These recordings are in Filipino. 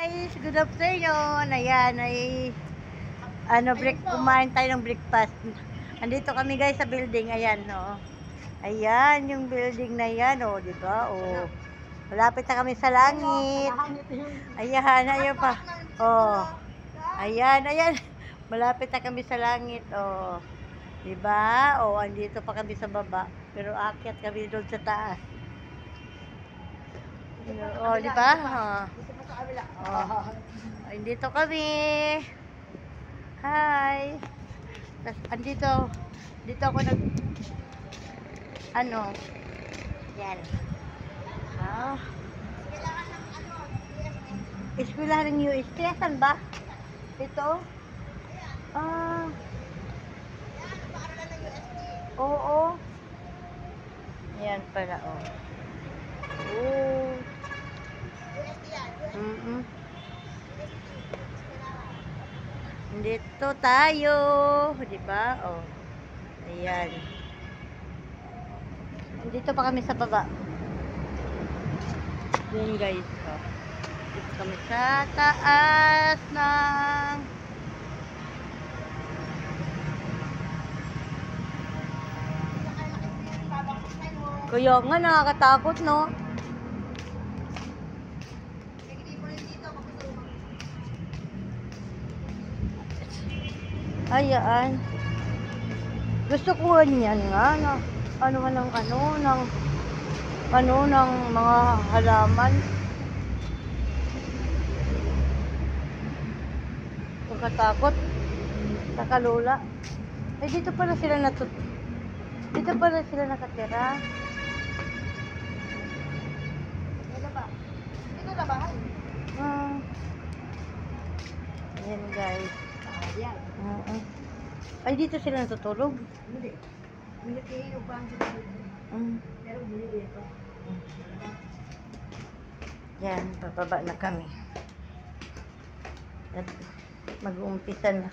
Guys, good afternoon. Ayan, kumain tayo ng breakfast. Andito kami guys sa building. Ayan, no. Ayan, yung building na yan, oh, di ba? Oh. Malapit na kami sa langit. Ayan, ayan pa. Oh. Ayan, ayan. Malapit na kami sa langit, oh. Di ba? Oh, andito pa kami sa baba. Pero aakyat kami doon sa taas. Oh, di ba? Oh. Andito kami. Hi. Dito ako yan. Ah. Eskwelahan ng UST. Saan ba? Ito? Ah. Oo. Yan pala, oh. Oh. Dito tayo, di ba? Oh. Ayan. Dito pa kami sa baba. Yan guys, oh. Dito kami sa taas ng kaya nga nakakatakot, no? Ayan. Gusto ko ganyan nga na ng mga halaman. Pagkatakot. Kakalula. Dito pala sila nakatira. Dito na bahay. Ayan guys. Yan. Ay, dito sila natutulog? Hindi. Hindi kayo ba ang pero hindi dito. Yan, bababa na kami. At mag-uumpisa na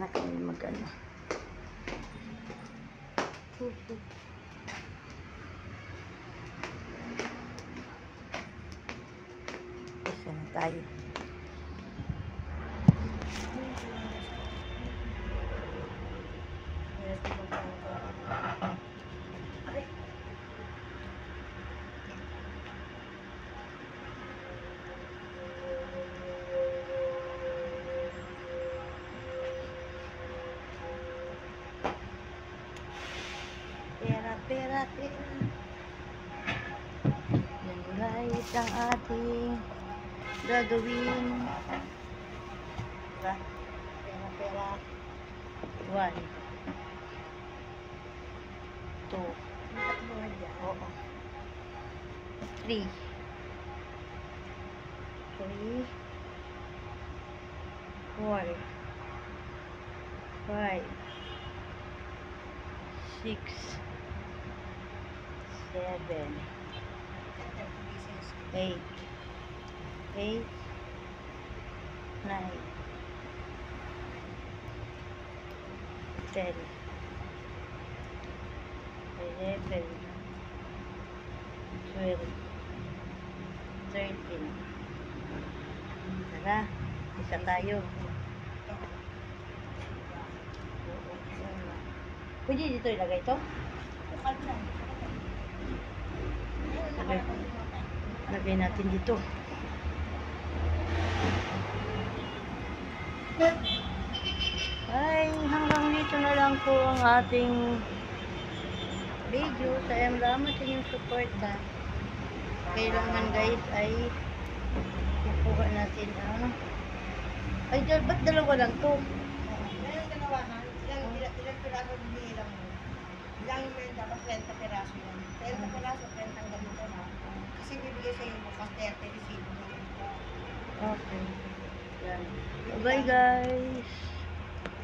kami mag-ano. Umpisa na tayo. Pera. Yan guys ang ating gagawin. Diba? Pera. 1 2 oo 3 4 5 6 7 8 9 10 11 12 13 tara, isa tayo. Pwede dito ilagay ito? Lagay natin dito. Ay, hanggang dito na lang po ang ating video. Salamat sa inyong suporta. Kailangan guys ay kukuha natin ay, ba't dalawa lang to? Ilang dalawa na? Ilang piraso binilang mo? Ilang yung dapat 30 piraso yan. 30 piraso, 30 ang ganito na. Kasi bibigay sa iyo bukas 30 resibo na. Okay. Yan. Bye guys.